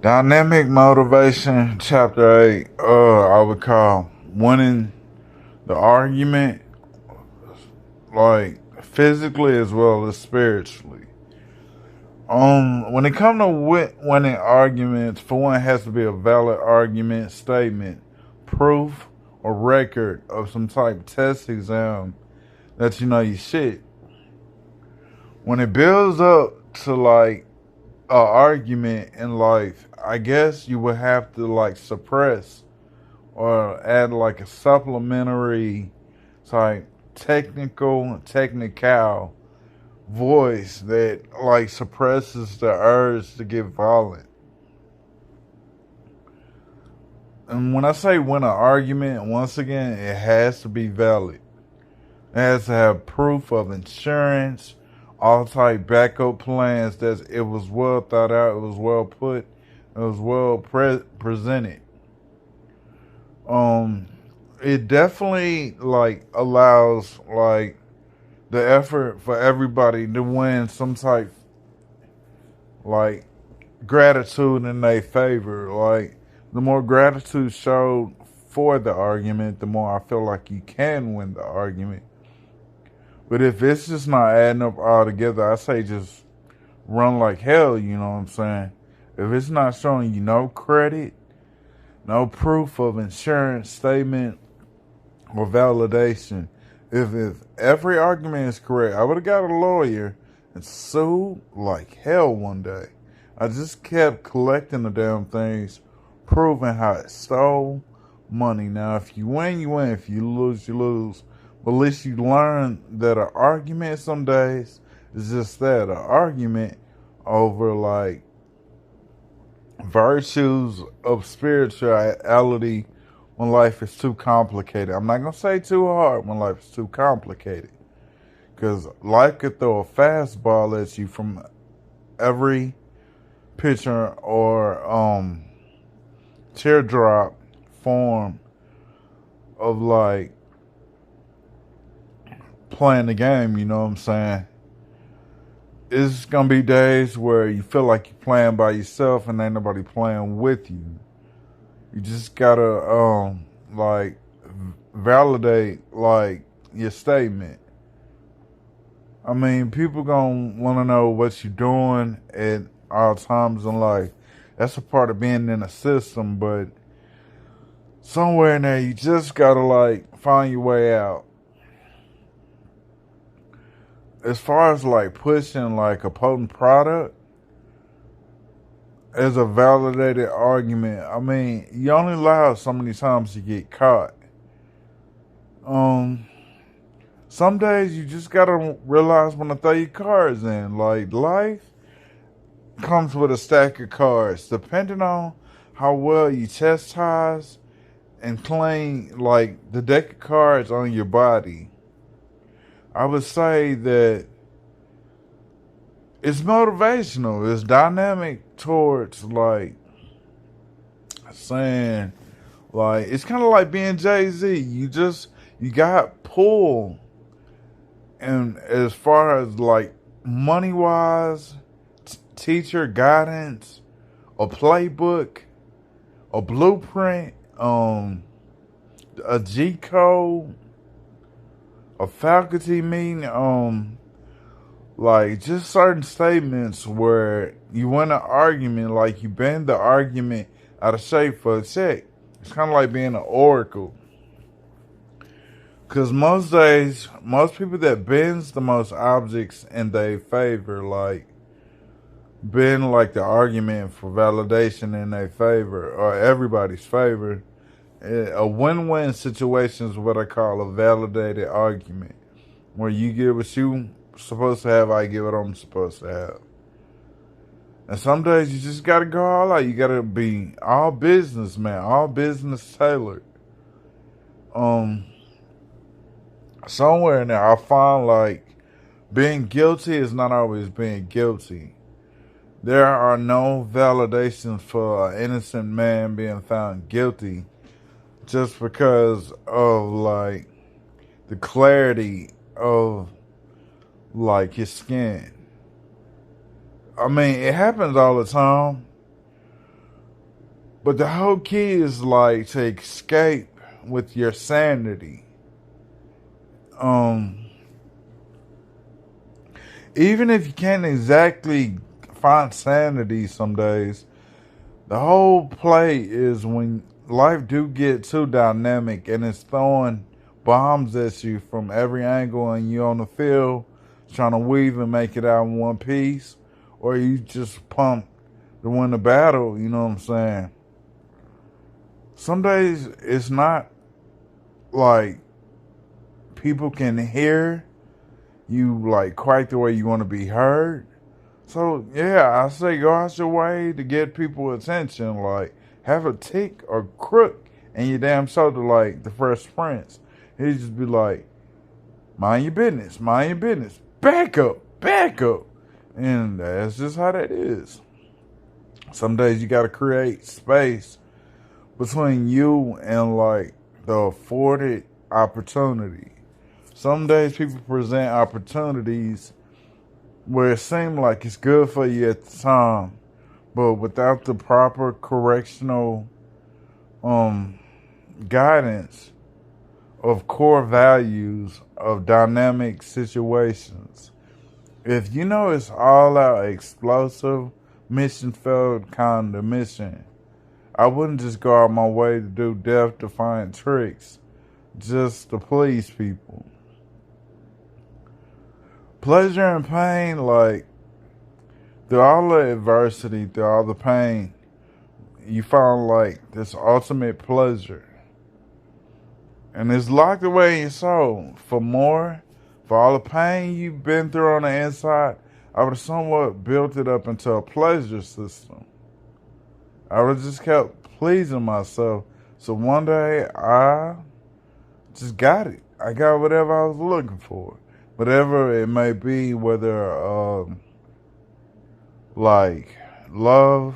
Dynamic motivation, chapter 8. I would call winning the argument, like physically as well as spiritually. When it comes to winning arguments, for one, it has to be a valid argument, statement, proof, or record of some type of test exam that you know you shit. When it builds up to like a argument in life, I guess you would have to like suppress or add like a supplementary type technical voice that like suppresses the urge to get violent. And when I say win an argument, once again, it has to be valid. It has to have proof of insurance, all type backup plans. That it was well thought out, it was well put, it was well presented. Um, it definitely like allows like the effort for everybody to win some type like gratitude in their favor. Like the more gratitude showed for the argument, the more I feel like you can win the argument. But if it's just not adding up all together, I say just run like hell, you know what I'm saying? If it's not showing you no credit, no proof of insurance statement or validation, if every argument is correct, I would have got a lawyer and sued like hell one day. I just kept collecting the damn things, proving how it stole money. Now, if you win, you win. If you lose, you lose. But at least you learn that an argument some days is just that, an argument over like virtues of spirituality when life is too complicated. I'm not going to say too hard when life is too complicated. Because life could throw a fastball at you from every pitcher or teardrop form of like playing the game, you know what I'm saying? It's gonna be days where you feel like you're playing by yourself and ain't nobody playing with you. You just gotta like validate like your statement. I mean, people gonna wanna know what you're doing at all times in life. That's a part of being in a system, but somewhere in there you just gotta like find your way out. As far as like pushing like a potent product as a validated argument, I mean, you only allow so many times to get caught. Um, some days you just gotta realize when to throw your cards in. Like life comes with a stack of cards, depending on how well you chastise and clean like the deck of cards on your body. I would say that it's motivational. It's dynamic towards like saying like it's kind of like being Jay-Z. You got pull, and as far as like money wise, teacher guidance, a playbook, a blueprint, a G code, a faculty meeting, like just certain statements where you win an argument, like you bend the argument out of shape for a check. It's kind of like being an oracle. Because most days, most people that bends the most objects in their favor, like bend like the argument for validation in their favor or everybody's favor. A win-win situation is what I call a validated argument, where you get what you supposed to have, I get what I'm supposed to have. And some days you just gotta go all out. You gotta be all business, man, all business tailored. Um, Somewhere in there, I find like being guilty is not always being guilty. There are no validations for an innocent man being found guilty just because of like the clarity of like his skin. I mean, it happens all the time. But the whole key is like to escape with your sanity. Um, Even if you can't exactly find sanity some days, the whole play is when life do get too dynamic and it's throwing bombs at you from every angle and you on the field trying to weave and make it out in one piece, or you just pump to win the battle, you know what I'm saying? Some days it's not like people can hear you like quite the way you want to be heard. So yeah, I say go out your way to get people attention. Like have a tick or crook in your damn shoulder, like the Fresh Prince. He'd just be like, mind your business, back up," and that's just how that is. Some days you got to create space between you and like the afforded opportunity. Some days people present opportunities where it seemed like it's good for you at the time, but without the proper correctional um, guidance of core values of dynamic situations. If you know it's all out explosive, mission failed kind of mission, I wouldn't just go out my way to do death defying tricks just to please people. Pleasure and pain, like through all the adversity, through all the pain, you found like this ultimate pleasure. And it's locked away in your soul. For more, for all the pain you've been through on the inside, I would have somewhat built it up into a pleasure system. I would have just kept pleasing myself. So one day I just got it. I got whatever I was looking for. Whatever it may be, whether like love,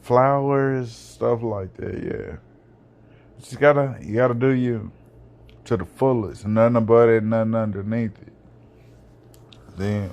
flowers, stuff like that, yeah. You gotta do you to the fullest. Nothing above it, nothing underneath it. Then